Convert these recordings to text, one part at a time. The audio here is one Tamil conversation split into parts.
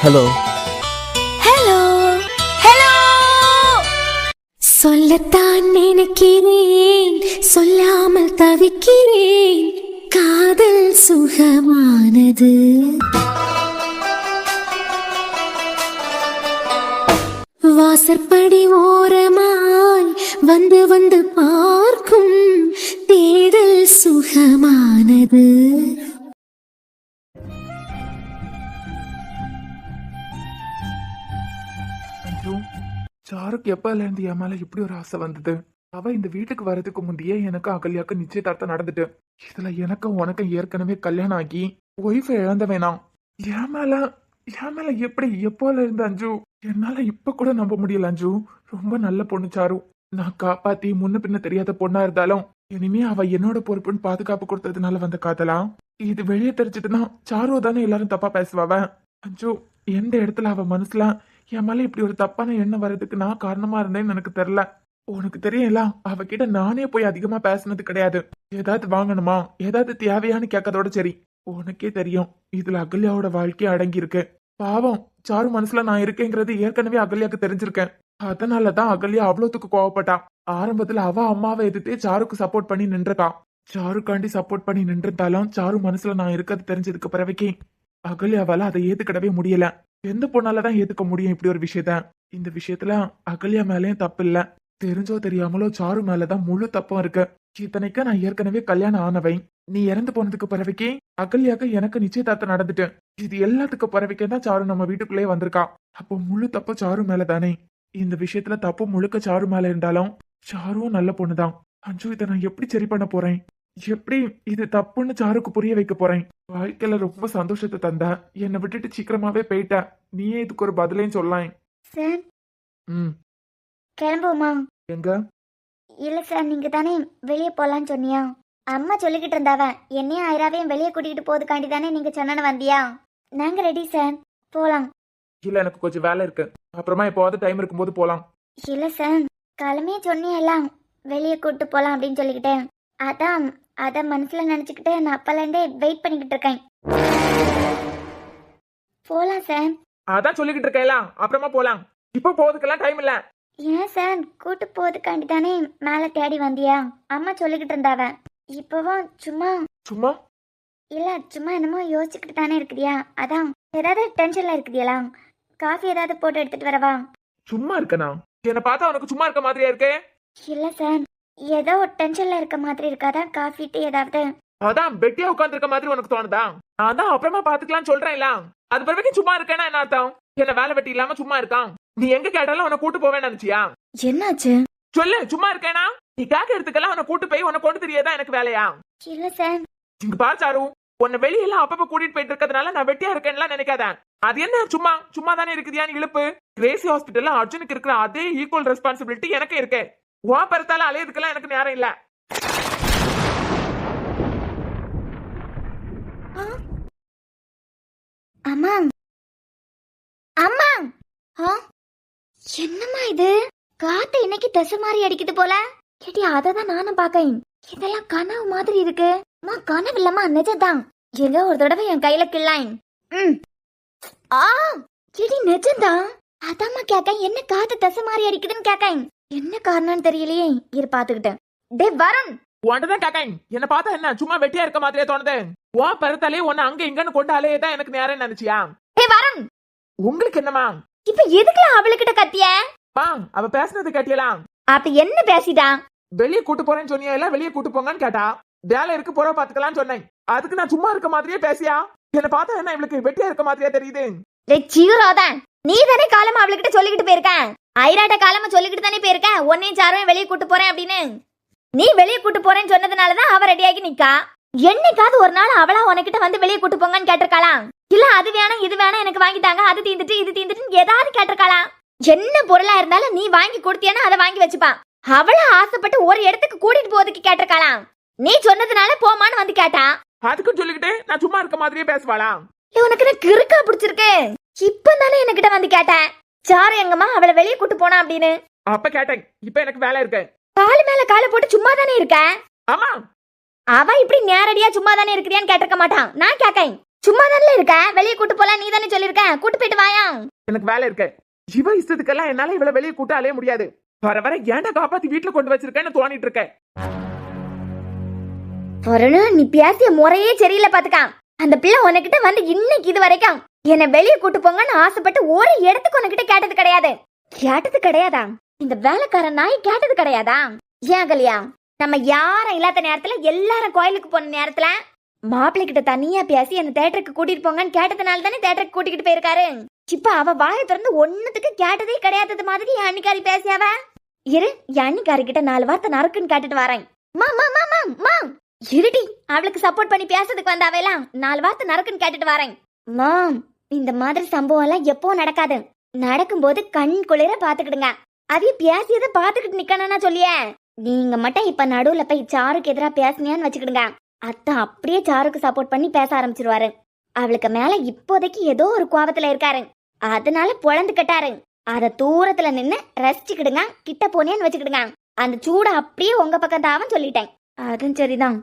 Hello hello hello. சொல்லத்தான் நினைக்கிறேன், சொல்லாமல் தவிக்கிறேன். காதல் சுகமானது. வாசற்படி ஓரமாய் வந்து வந்து பார்க்கும் தேடல் சுகமானது. சாருக்கு எப்பல இருந்து என் மேல இப்படி ஒரு ஆசை வந்தது? அவ இந்த வீட்டுக்கு வர்றதுக்கு முந்தையே எனக்கு அகல்யாக்கு நிச்சயதார்த்தம் நடந்துட்டு, இதுல எனக்கும் உனக்கும் ஏற்கனவே கல்யாணம் ஆகி ஒய்ஃப இழந்த வேணாம். என் மேல எப்படி எப்போல இருந்து அஞ்சு? என்னால இப்ப கூட நம்ப முடியல அஞ்சு. ரொம்ப நல்ல பொண்ணு சாரு. நான் காப்பாத்தி முன்ன பின்ன தெரியாத பொண்ணா இருந்தாலும் இனிமே அவ என்னோட பொறுப்புன்னு பாதுகாப்பு கொடுத்ததுனால வந்த காதலா? இது வெளியே தெரிஞ்சிட்டுனா சாரு தானே எல்லாரும் தப்பா பேசுவாவ. அஞ்சு, எந்த இடத்துல அவ மனசுல என் மேல இப்படி ஒரு தப்பான எண்ணம் வர்றதுக்கு நான் காரணமா இருந்தேன்னு எனக்கு தெரியல. உனக்கு தெரியல, அவகிட்ட நானே போய் அதிகமா பேசினது கிடையாது. ஏதாவது வாங்கணுமா, ஏதாவது தேவையான்னு கேட்கறதோட சரி. உனக்கே தெரியும் இதுல அகல்யாவோட வாழ்க்கை அடங்கி இருக்கு. பாவம், சாரு மனசுல நான் இருக்கேங்கிறது ஏற்கனவே அகல்யாக்கு தெரிஞ்சிருக்கேன். அதனாலதான் அகல்யா அவ்வளவுக்கு கோவப்பட்டா. ஆரம்பத்துல அவ அம்மாவை எதிர்த்தே சாருக்கு சப்போர்ட் பண்ணி நின்றதா. சாருக்காண்டி சப்போர்ட் பண்ணி நின்றுட்டாலும் சாரு மனசுல நான் இருக்கிறது தெரிஞ்சதுக்கு பிறவைக்கு அகல்யாவால அதை ஏத்துக்கிடவே முடியல. எந்த பொண்ணாலதான் ஏத்துக்க முடியும் இப்படி ஒரு விஷயத்த? இந்த விஷயத்துல அகல்யா மேலயும் தப்பு இல்ல, தெரிஞ்சோ தெரியாமலோ சாரு மேலதான் முழு தப்பும் இருக்கு. இத்தனைக்கு நான் ஏற்கனவே கல்யாணம் ஆனவை. நீ இறந்து போனதுக்கு பிறவைக்கு அகல்யாக்கு எனக்கு நிச்சயதார்த்தம் நடந்துட்டு, இது எல்லாத்துக்கு பிறவைக்கே தான் சாரு நம்ம வீட்டுக்குள்ளே வந்திருக்கா. அப்போ முழு தப்பு சாரு மேலதானே? இந்த விஷயத்துல தப்பு முழுக்க சாரு மேல இருந்தாலும் சாருவும் நல்ல பொண்ணுதான். அஞ்சு, இதை நான் எப்படி சரி பண்ண போறேன்? எப்படி இது தப்புன்னு சாருக்கு புரிய வைக்க போறேன்? வாழ்க்கையில ரொம்ப சந்தோஷத்தை தந்த என்னை விட்டுட்டு சீக்கிரமாவே போயிட்ட. நீயே இதுக்கு ஒரு பதிலையும் சொல்லலாம். சார், ம், கிளம்புவோமா? எங்க? இல்ல சார், நீங்க தானே வெளியே போலான்னு சொன்னியா? அம்மா சொல்லிக்கிட்டு இருந்தாவ என்னையும் ஐராவையும் வெளியே கூட்டிகிட்டு போதுக்காண்டி தானே நீங்க சொன்னு வந்தியா? நாங்க ரெடி சார், போலாம். இல்ல, எனக்கு கொஞ்சம் வேலை இருக்கு. அப்புறமா எப்போவாது டைம் இருக்கும்போது போலாம். இல்ல சார், கிளம்பியே சொன்னியெல்லாம் வெளியே கூட்டு போலாம் அப்படின்னு சொல்லிக்கிட்டேன். அத மனசுல நினைச்சுக்கிட்டு நான் அப்பலேருந்தே வெயிட் பண்ணிக்கிட்டு இருக்கேன். போலாம் சார். அதான் சொல்லிக்கிட்டு இருக்கேன், அப்புறமா போலாம். இப்ப போறதுக்கெல்லாம் டைம் இல்ல. ஏன் சார், கூட்டு போதுக்காண்டி தானே மேல தேடி வந்தியா? அம்மா சொல்லிக்கிட்டு இருந்தாவ. இப்பவும் சும்மா சும்மா இல்ல, சும்மா என்னமோ யோசிச்சுக்கிட்டு தானே இருக்குதியா? அதான். ஏதாவது டென்ஷன்ல இருக்குதியலா? காஃபி ஏதாவது போட்டு எடுத்துட்டு வரவா? சும்மா இருக்கனா? என்ன பார்த்தா உனக்கு சும்மா இருக்க மாதிரியா இருக்கு? இல்ல சார், ஏதோ டென்ஷன்ல இருக்க மாதிரி இருக்காதா? காஃபி டீ ஏதாவது? அதான் வெட்டியா உட்கார்ந்து இருக்க மாதிரி உனக்கு தோணுதா? அதான் அப்புறமா பாத்துக்கலாம் சொல்றேன்ல. அது பிறகு சும்மா இருக்கேன்னா என்ன அர்த்தம்? என்ன வேலை வெட்டி இல்லாம சும்மா இருக்கான்? நீ எங்க கேட்டாலும் உன்னை கூட்டு போவேன்னு நினைச்சியா? என்னாச்சு? சொல்லு, சும்மா இருக்கேனா? நீ கேட்க எடுத்துக்கலாம் உன்னை கூட்டு போய் உன்னை கொண்டு தெரியாதா எனக்கு வேலையா? இல்ல சார். இங்க பாரு சாரு, உன்னை வெளியெல்லாம் அப்பப்ப கூட்டிட்டு போயிட்டு இருக்கிறதுனால நான் வெட்டியா இருக்கேன்லாம் நினைக்காத. அது என்ன சும்மா சும்மா தானே இருக்குதியான்னு இழுப்பு. கிரேசி ஹாஸ்பிட்டல்ல அர்ஜுனுக்கு இருக்கிற அதே ஈக்குவல் ரெஸ்பான்சிபிலிட்டி எனக்கு இருக்கு. உன் பரத்தால அலையதுக்கெல்லாம் எனக்கு நேரம் இல்ல. அம்மா, அம்மா, என்னம்மா இது? காத்து இன்னைக்கு தசை மாதிரி அடிக்குது போல. கேட்டி, அததான் நானும் பாக்கேன். இதெல்லாம் கனவு மாதிரி இருக்கு. அம்மா, கனவு இல்லம்மா, நிஜம்தான். ஏதோ ஒரு தடவை என் கையில கிள்ளாயின். கேட்டி, நிஜம்தான். அதாம்மா கேக்கேன், என்ன காத்து தசை மாதிரி அடிக்குதுன்னு கேக்கேன். என்ன காரணம்னு தெரியலையே, இரு பாத்துக்கிட்டேன். டே வருண், உன்தான் கேக்கேன். என்ன பார்த்தா என்ன சும்மா வெட்டியா இருக்க மாதிரியே தோணுது? உன் பரத்தாலே உன்னை அங்க இங்கன்னு கொண்டு அலையதான் எனக்கு நேரம் நினைச்சியா? டே வருண், உங்களுக்கு என்னமா? இப்ப எதுக்குலாம் அவளுக்கிட்ட கத்திய? அவ பேசுனது கேட்டியலாம்? அப்ப என்ன பேசிட்டா? வெளியே கூட்டு போறேன்னு சொன்னியா? இல்ல வெளியே கூட்டு போங்கன்னு கேட்டா. வேலை இருக்கு போற பாத்துக்கலாம் சொன்னேன். அதுக்கு நான் சும்மா இருக்க மாதிரியே பேசியா? என்ன பார்த்தா என்ன இவளுக்கு வெட்டியா இருக்க மாதிரியா தெரியுது? நீ தானே காலமா அவளுக்கிட்ட சொல்லிக்கிட்டு போயிருக்க. ஐராட்ட காலமா சொல்லிக்கிட்டு தானே போயிருக்க, உன்னையும் சாரும் வெளியே கூட்டு போறேன் அப்படின்னு. நீ வெளியே கூட்டு போறேன்னு சொன்னதுனாலதான் அவ ரெடியாகி நிக்கா. என்னைக்காவது ஒரு நாள் அவளா உனக்கிட்ட வந்து வெளியே கூட்டு போங்கன்னு கேட்டிருக்காளாம்? இல்ல அது வேணாம் இது வேணாம் எனக்கு வாங்கிட்டாங்க, அது தீந்துட்டு இது தீந்துட்டு ஏதாவது கேட்டிருக்காளாம்? என்ன பொருளா இருந்தாலும் நீ வாங்கி கொடுத்தியானா அதை வாங்கி வச்சுப்பான். அவளா ஆசைப்பட்டு ஒரு இடத்துக்கு கூட்டிட்டு போறதுக்கு கேட்டிருக்காளாம். நீ சொன்னதுனால போமான்னு வந்து கேட்டா. அதுக்கும் சொல்லிக்கிட்டு நான் சும்மா இருக்க மாதிரியே பேசுவாளா? உனக்கு நான் கிறுக்கா பிடிச்சிருக்கு. இப்ப தானே என்கிட்ட வந்து கேட்டேன், சாரு எங்கம்மா அவளை வெளியே கூட்டு போனா அப்படின்னு. அப்ப கேட்டேன். இப்ப எனக்கு வேலை இருக்கு. காலு மேல காலை போட்டு சும்மா தானே இருக்க. ஆமா, அவ இப்படி நேரடியா சும்மா தானே இருக்கிறியான்னு கேட்டிருக்க மாட்டான். நான் கேக்கேன், சும்மா தானே இருக்க, வெளியே கூட்டு போல நீ தானே சொல்லிருக்க, கூட்டு போயிட்டு வாயா. எனக்கு வேலை இருக்கு. இவ இஷ்டத்துக்கெல்லாம் என்னால இவளை வெளியே கூட்ட அலைய முடியாது. வர வர ஏன்டா காப்பாத்தி வீட்டுல கொண்டு வச்சிருக்கேன்னு தோணிட்டு இருக்கேன். வருண், நீ பேசிய முறையே சரியில்லை பாத்துக்கா. அந்த பிள்ளை உனக்கிட்ட வந்து இன்னைக்கு இது வரைக்கும் என்ன வெளியே கூட்டு போங்கன்னு ஆசைப்பட்டு ஒரு இடத்துக்கு உனக்கிட்ட கேட்டது கிடையாது. கேட்டது கிடையாதா? இந்த வேலைக்காரன் நாய் கேட்டது கிடையாதா? ஏன் கல்யா, நம்ம யாரும் இல்லாத நேரத்துல எல்லாரும் கோயிலுக்கு போன நேரத்துல மாப்பிள்ளை கிட்ட தனியா பேசி என்ன தேட்டருக்கு கூட்டிட்டு போங்கன்னு கேட்டதுனால தானே தேட்டருக்கு கூட்டிகிட்டு போயிருக்காரு. இப்ப அவ வாயை திறந்து ஒண்ணுத்துக்கு கேட்டதே கிடையாதது மாதிரி என் அண்ணிக்காரி பேசியாவ. இரு, என் அண்ணிக்காரி கிட்ட 4 வார்த்தை நறுக்குன்னு கேட்டுட்டு வரேன். மா மா மா மா மா இருடி, அவளுக்கு சப்போர்ட் பண்ணி பேசுறதுக்கு வந்தாவேலாம் 4 வார்த்தை நறுக்குன்னு கேட்டுட்டு வரேன். மாம், இந்த மாதிரி சம்பவம் எல்லாம் எப்போ நடக்காது. நடக்கும்போது கண் குளிர பாத்துக்கிடுங்க. அதையும் பேசியதை பாத்துக்கிட்டு நிக்கணும்னா சொல்லியே. நீங்க மட்டும் இப்ப நடுவுல போய் சாருக்கு எதிராக பேசினியான்னு வச்சுக்கிடுங்க. அத்தை அப்படியே சாருக்கு சப்போர்ட் பண்ணி பேச ஆரம்பிச்சிருவாரு. அவளுக்கு மேல இப்போதைக்கு ஏதோ ஒரு கோபத்துல இருக்காரு, அதனால பொழந்து கட்டாரு. அத தூரத்துல நின்னு ரசிச்சுக்கிடுங்க. கிட்ட போனேன்னு வச்சுக்கிடுங்க, அந்த சூட அப்படியே உங்க பக்கம் தாவன்னு சொல்லிட்டேன். அதுவும் சரிதான்.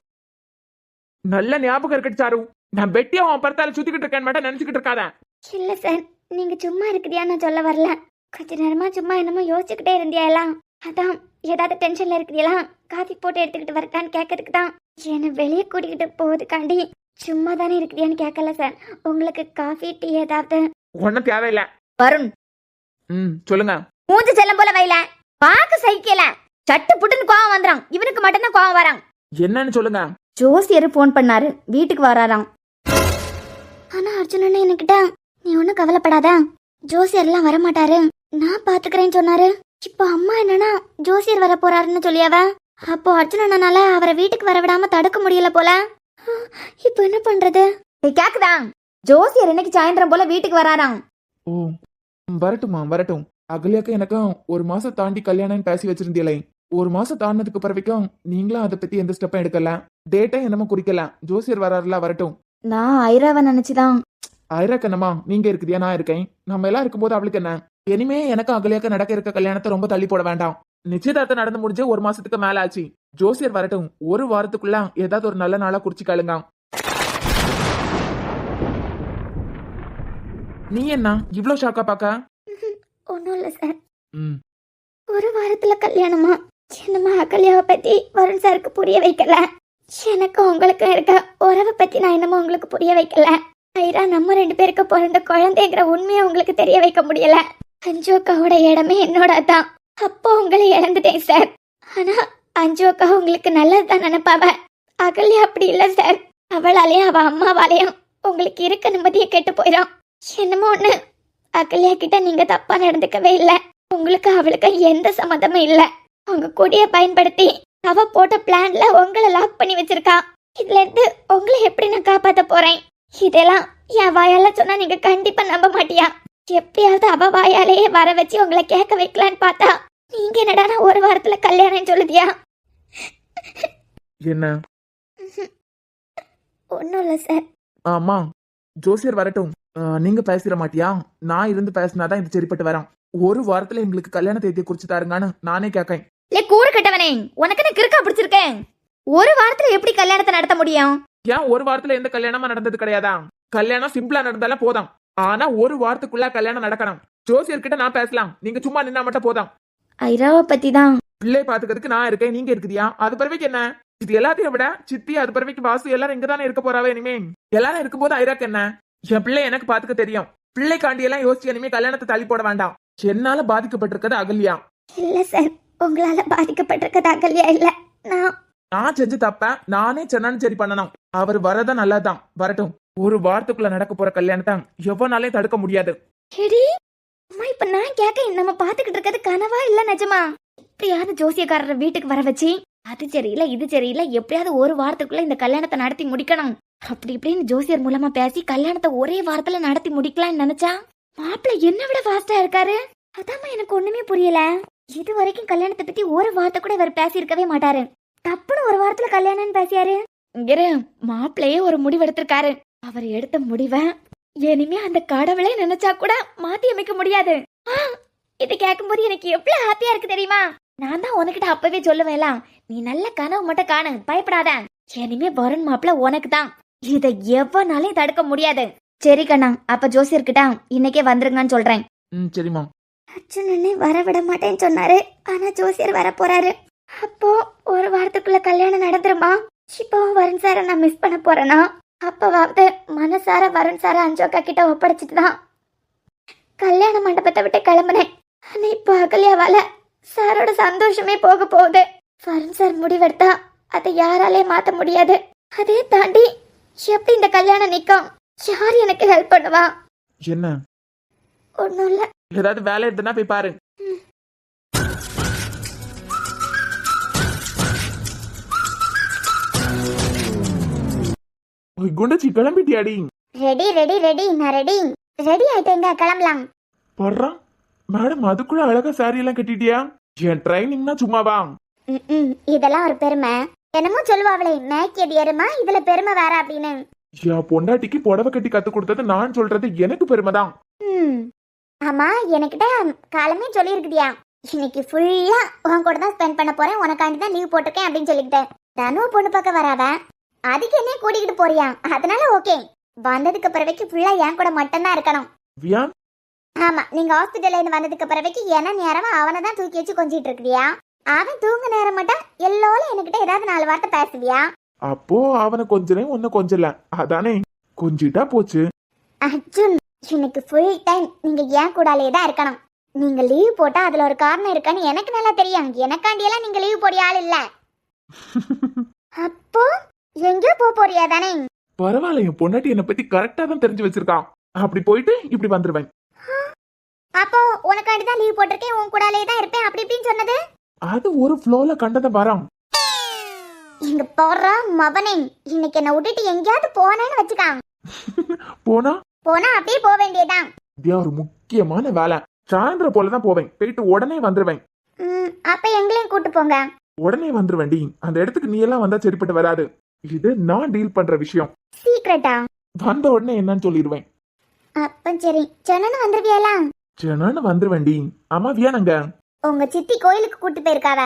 நல்ல ஞாபகம் இருக்கட்டு சாரு. நான் பெட்டியா உன் பரத்தால சுத்திக்கிட்டு இருக்கேன் மட்டும் நினைச்சுக்கிட்டு இருக்காத. இல்ல சார், நீங்க சும்மா இருக்கிறியா நான் சொல்ல வரல. கொஞ்ச நேரமா சும்மா என்னமோ யோசிச்சுக்கிட்டே இருந்தியா எல்லாம். அதான் ஏதாவது டென்ஷன்ல இருக்கிறீங்களா, காஃபி போட்டு எடுத்துக்கிட்டு வரட்டான்னு கேட்கறதுக்கு தான். என்னை வெளியே கூட்டிக்கிட்டு போகுதுக்காண்டி சும்மா தானே இருக்கிறியான்னு கேட்கல சார். உங்களுக்கு காஃபி டீ ஏதாவது ஒன்னும் தேவையில்ல. வருண், சொல்லுங்க. மூஞ்சி செல்லம் போல வைல பாக்க சைக்கிள சட்டு புட்டுன்னு கோவம் வந்துறான். இவனுக்கு மட்டும்தான் கோவம் வரான். என்னன்னு சொல்லுங்க. ஜோசியர் போன் பண்ணாரு, வீட்டுக்கு வராராம். ஆனா அர்ஜுனன் என்கிட்ட நீ ஒன்னும் கவலைப்படாத, ஜோசியர்லாம் வரமாட்டாரு, நான் பாத்துக்கிறேன்னு சொன்னாரு. இப்போ அம்மா என்னன்னா ஜோசியர் வர போறாருன்னு சொல்லியாவ. அப்போ அர்ஜுனனால அவரை வீட்டுக்கு வர விடாம தடுக்க முடியல போல. இப்போ என்ன பண்றது? கேக்குதா? ஜோசியர் இன்னைக்கு சாயந்தரம் போல வீட்டுக்கு வராராம். ஓ, வரட்டுமா வரட்டும். அகல்யாக்கு எனக்கும் 1 மாசம் தாண்டி கல்யாணம் பேசி வச்சிருந்தீங்களே, 1 மாசம் தாண்டினதுக்கு பிறவைக்கும் நீங்களும் அதை பத்தி எந்த ஸ்டெப்பும் எடுக்கல, டேட்டா என்னமோ குறிக்கல. ஜோசியர் வராருல, வரட்டும். நான் ஐராவை நினைச்சுதான். ஐரா கண்ணம்மா நீங்க இருக்குதியா, நான் இருக்கேன். நம்ம எல்லாம் இருக்கும்போது அவளுக்கு என்ன? இனிமே எனக்கு அகல்யாக்கு நடக்க இருக்க கல்யாணத்தை ரொம்ப தள்ளி போட வேண்டாம். நிச்சயதார்த்தம் நடந்து முடிஞ்சு 1 மாசத்துக்கு மேல ஆச்சு. ஜோசியர் வரட்டும். 1 வாரத்துக்குள்ள ஏதாவது ஒரு நல்ல நாளா குறிச்சு கேளுங்க. நீ என்ன இவ்ளோ ஷாக்கா பாக்க? ஒன்னும் இல்ல சார். 1 வாரத்துல கல்யாணமா? என்னமா அகல்யாவை பத்தி வருண் சாருக்கு புரிய வைக்கல. எனக்கு உங்களுக்கு இருக்க உறவை பத்தி நான் என்னமோ உங்களுக்கு புரிய வைக்கல. ஐரா நம்ம 2 பேருக்கு பிறந்த குழந்தைங்கிற உண்மையை உங்களுக்கு தெரிய வைக்க முடியல. அஞ்சு அக்காவோட இடமே என்னோட தான். அப்போ உங்களை இழந்துட்டேன் சார். ஆனா அஞ்சு அக்கா உங்களுக்கு நல்லதுதான் நினைப்பாவ. அகல்யா அப்படி இல்ல சார். அவளாலேயும் அவ அம்மாவாலேயும் உங்களுக்கு இருக்க நிம்மதியை கெட்டு போயிடும். என்னமோ ஒண்ணு, அகல்யா கிட்ட நீங்க தப்பா நடந்துக்கவே இல்ல. உங்களுக்கு அவளுக்கு எந்த சம்மந்தமும் இல்ல. உங்க கொடிய பயன்படுத்தி அவ போட்ட பிளான்ல உங்களை லாக் பண்ணி வச்சிருக்கா. இதுல இருந்து உங்களை எப்படி நான் காப்பாத்த போறேன்? இதெல்லாம் என் வாயால சொன்னா நீங்க கண்டிப்பா நம்ப மாட்டியா? எப்படியாவது அவ வாயாலேயே வர வச்சு உங்களை கேட்க வைக்கலான்னு பார்த்தா நீங்க என்னடா 1 வாரத்துல கல்யாணம் சொல்லுதியா? என்ன? ஒன்னும் இல்ல சார். ஆமா, ஜோசியர் வரட்டும். நீங்க பேசிட மாட்டியா? நான் இருந்து பேசினாதான் இது சரிப்பட்டு வரான். 1 வாரத்துல எங்களுக்கு கல்யாண தேதியை குறிச்சு தாருங்கன்னு நானே கேட்கேன். கூறு கட்டவனே, உனக்கு என்ன கிறுக்கா பிடிச்சிருக்கேன்? 1 வாரத்துல எப்படி கல்யாணத்தை நடத்த முடியும்? ஏன் 1 வாரத்துல எந்த கல்யாணமா நடந்தது கிடையாதா? கல்யாணம் சிம்பிளா நடந்தாலும் போதும். ஆனா 1 வாரத்துக்குள்ள கல்யாணம் நடக்கணும். ஜோசியர் கிட்ட நான் பேசலாம், நீங்க சும்மா நின்னா மட்டும் போதும். ஐராவை பத்தி தான். பிள்ளை பாத்துக்கிறதுக்கு நான் இருக்கேன், நீங்க இருக்குதியா? அது பிறவைக்கு என்ன? இது எல்லாத்தையும் விட சித்தி, அது பிறவைக்கு வாசு எல்லாரும் இங்கதானே இருக்க போறாவே. இனிமே எல்லாரும் இருக்கும்போது ஐராக்கு என்ன? என் பிள்ளை எனக்கு பாத்துக்க தெரியும். பிள்ளைக்காண்டி எல்லாம் யோசிச்சு இனிமே கல்யாணத்தை தள்ளி போட வேண்டாம். என்னால பாதிக்கப்பட்டிருக்கிறது அகல்யா. இல்ல சார், உங்களால பாதிக்கப்பட்டிருக்கிறது அகல்யா இல்ல. நான் செஞ்சு தப்ப நானே சொன்னாலும் சரி பண்ணணும். அவர் வரதான் நல்லதான், வரட்டும். 1 வாரத்துக்குள்ள நடக்க போற கல்யாணத்தை எவ்வளவு தடுக்க முடியாது. இப்ப நான் கேட்க நம்ம பாத்துக்கிட்டு இருக்கிறது கனவா இல்ல நிஜமா? எப்படியாவது ஜோசியக்காரரை வீட்டுக்கு வர வச்சு அது சரியில்லை இது சரியில்லை, எப்படியாவது 1 வாரத்துக்குள்ள இந்த கல்யாணத்தை நடத்தி முடிக்கணும். அப்படி இப்படின்னு ஜோசியர் மூலமா பேசி கல்யாணத்தை ஒரே வாரத்துல நடத்தி முடிக்கலாம்னு நினைச்சா மாப்பிள்ள என்ன விட ஃபாஸ்டா இருக்காரு. அதாம எனக்கு ஒண்ணுமே புரியல. இது வரைக்கும் கல்யாணத்தை பத்தி 1 வார்த்தை கூட இவர் பேசி இருக்கவே மாட்டாரு. தப்புன்னு 1 வாரத்துல கல்யாணம் பேசியாரு. மாப்பிள்ளையே ஒரு முடிவு எடுத்திருக்காரு. அவர் எடுத்த முடிவை இனிமே அந்த கடவுளே நினைச்சா கூட மாத்தி அமைக்க முடியாது. இதை கேட்கும்போது எனக்கு எவ்வளவு ஹாப்பியா இருக்கு தெரியுமா? நான் தான் உனக்கிட்ட அப்பவே சொல்லுவேலாம், நீ நல்ல கனவு மட்டும் காணு, பயப்படாத. இனிமே வருண் மாப்பிள்ள உனக்கு தான். இதை எவனாலையும் தடுக்க முடியாது. சரி கண்ணா, அப்ப ஜோசியர்கிட்ட இன்னைக்கே வந்துருங்கன்னு சொல்றேன். சரிம்மா. அர்ஜுன் அண்ணே வர விட மாட்டேன்னு சொன்னாரு, ஆனா ஜோசியர் வர போறாரு. அப்போ ஒரு வாரத்துக்குள்ள கல்யாணம் நடந்துருமா? இப்போ வருண் சாரை நான் மிஸ் பண்ண போறேனா? அப்பவாவது மனசார வருண் சாரை அஞ்சோக்கா கிட்ட ஒப்படைச்சிட்டு தான் கல்யாண மண்டபத்தை விட்டு கிளம்புனேன். ஆனா இப்போ அகல்யாவால சாரோட சந்தோஷமே போக போகுது. வருண் சார் முடிவெடுத்தா அதை யாராலே மாத்த முடியாது. அதே தாண்டி எப்படி இந்த கல்யாணம் நிக்கும்? யார் எனக்கு ஹெல்ப் பண்ணுவா? என்ன? ஒன்னும் இல்ல. ஏதாவது வேலை இருந்ததுன்னா போய் பாரு. குண்டச்சி கிளம்பிட்டியாடி? ரெடி ரெடி ரெடி, நான் ரெடி ரெடி ஆயிட்டேங்க, கிளம்பலாம். படுறான் மேடம், அதுக்குள்ள அழகா சாரி எல்லாம் கட்டிட்டியா? என் ட்ரைனிங்னா சும்மாவா? இதெல்லாம் ஒரு பெருமை. என்னமோ சொல்லுவாங்களே, மேய்க்கியது எருமா, இதுல பெருமை வேற அப்படின்னு. என் பொண்டாட்டிக்கு புடவை கட்டி கத்து கொடுத்தது நான் சொல்றது எனக்கு பெருமைதான். ஆமா, எனக்கிட்ட காலமே சொல்லியிருக்குதியா, இன்னைக்கு ஃபுல்லா உன் கூட தான் ஸ்பெண்ட் பண்ண போறேன், உனக்காண்டி தான் லீவ் போட்டிருக்கேன் அப்படின்னு சொல்லிக்கிட்டேன். தனு பொண்ணு பார்க்க வராத, அதுக்கு என்ன கூட்டிக்கிட்டு போறியா? அதனால ஓகே. வந்ததுக்கு பிறவைக்கு ஃபுல்லா என் கூட மட்டும்தான் இருக்கணும். வியான்? ஆமா, நீங்க ஹாஸ்பிட்டல்ல இருந்து வந்ததுக்கு பிறவைக்கு என்ன நேரமா அவனை தான் தூக்கி வச்சு கொஞ்சிட்டு இருக்குதியா? அவன் தூங்க நேரம் மட்டும் எல்லோரும் என்கிட்ட ஏதாவது 4 வார்த்தை பேசுவியா? அப்போ அவனை கொஞ்சம் ஒன்னு கொஞ்சல, அதானே கொஞ்சிட்டா போச்சு. அர்ஜுன், எனக்கு ஃபுல் டைம் நீங்க ஏன் கூடாலே தான் இருக்கணும். நீங்க லீவ் போட்டா அதுல ஒரு காரணம் இருக்கான்னு எனக்கு நல்லா தெரியும். எனக்காண்டியெல்லாம் நீங்க லீவ் போடிய ஆள் இல்ல. அப்போ எங்கேயோ போறியா தானே? பரவாயில்ல, என் பொண்டாட்டி என்னை பத்தி கரெக்டா தான் தெரிஞ்சு வச்சிருக்கான். அப்படி போயிட்டு இப்படி வந்துருவேன். அப்போ உனக்காண்டி தான் லீவ் போட்டிருக்கேன், உன் கூடாலே தான் இருப்பேன் அப்படி இப்படின்னு சொன்னது அது ஒரு ஃப்ளோல கண்டத வரான். இங்க போறா மவனே, இன்னைக்கு என்ன விட்டுட்டு எங்கேயாவது போனேன்னு வச்சுக்கான். போனா போனா அப்படியே போக வேண்டியதான். இது ஒரு முக்கியமான வேலை. சாயந்தரம் போலதான் போவேன், போயிட்டு உடனே வந்துருவேன். அப்ப எங்களையும் கூட்டு போங்க. உடனே வந்துருவேண்டி. அந்த இடத்துக்கு நீ எல்லாம் வந்தா சரிப்பட்டு வராது. இது நான் டீல் பண்ற விஷயம். சீக்கிரட்டா வந்த உடனே என்னன்னு சொல்லிடுவேன். அப்ப சரி, சென்னு வந்துருவியாலா? சென்னு வந்துருவேண்டி. அம்மா வியானங்க? உங்க சித்தி கோயிலுக்கு கூட்டு போயிருக்காவ.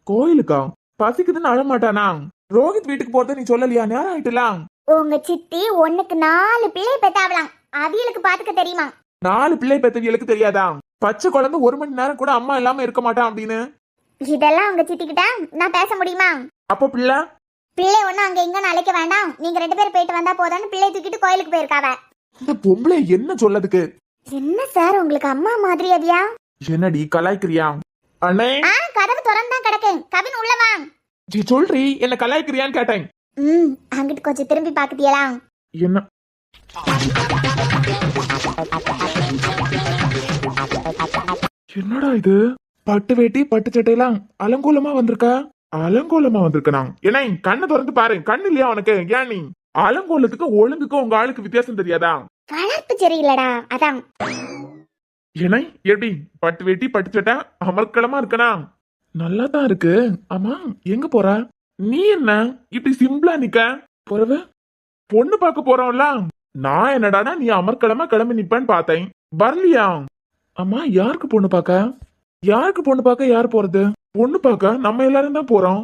கோயிலுக்கா? பசிக்குதுன்னு அழமாட்டானா? ரோஹித் வீட்டுக்கு போறத நீ சொல்லலையா? நேரம் ஆயிட்டுலாம். உங்க சித்தி ஒண்ணுக்கு 4 பிள்ளை பெத்தாவலாம், அவியலுக்கு பாத்துக்க தெரியுமா? 4 பிள்ளை பெத்தவியலுக்கு தெரியாதா? பச்சை குழந்தை 1 மணி நேரம் கூட அம்மா இல்லாம இருக்க மாட்டான் அப்படின்னு. இதெல்லாம் உங்க சித்தி கிட்ட நான் பேச முடியுமா? அப்ப பிள்ளை ஒண்ணு அங்க இங்க அழைக்க வேண்டாம், நீங்க 2 பேரும் போயிட்டு வந்தா போதான்னு பிள்ளை தூக்கிட்டு கோயிலுக்கு போயிருக்காவ. இந்த பொம்பளை என்ன சொல்லதுக்கு? என்ன சார் உங்களுக்கு அம்மா மாதிரி அவியா? என்னடி கலாய்க்கிறியா? அண்ணே, கதவு திறந்தான் கிடக்கேன், கவின் உள்ள வா. நீ சொல்றி என்ன கலாய்க்கிறியான்னு கேட்டேன். அங்கிட்டு கொஞ்சம் திரும்பி பாக்குதியலா? என்ன என்னடா இது? பட்டு வேட்டி பட்டு சட்டையெல்லாம் அலங்கோலமா வந்திருக்க. அலங்கோலமா வந்திருக்கா? என்ன கண்ணை திறந்து பாரு, கண்ணு இல்லையா உனக்கு? ஏன் நீ அலங்கோலத்துக்கு ஒழுங்குக்கும் உங்க ஆளுக்கு வித்தியாசம் தெரியாதா? வளர்ப்பு சரியில்லடா, அதான். என்ன எப்படி பட்டு வேட்டி பட்டு சட்டை அமர்க்களமா இருக்கனா? நல்லா தான் இருக்கு. ஆமா, எங்க போற? நீ என்ன இப்படி சிம்பிளா நிக்க? போறவ பொண்ணு பார்க்க போறோம்ல. நான் என்னடானா நீ அமர்க்களமா கிளம்பி நிப்பேன்னு பார்த்தேன், வரலையா? அம்மா, யாருக்கு பொண்ணு பார்க்க? யாருக்கு பொண்ணு பார்க்க? யார் போறது? பொண்ணு பார்க்க நம்ம எல்லாரும் தான் போறோம்.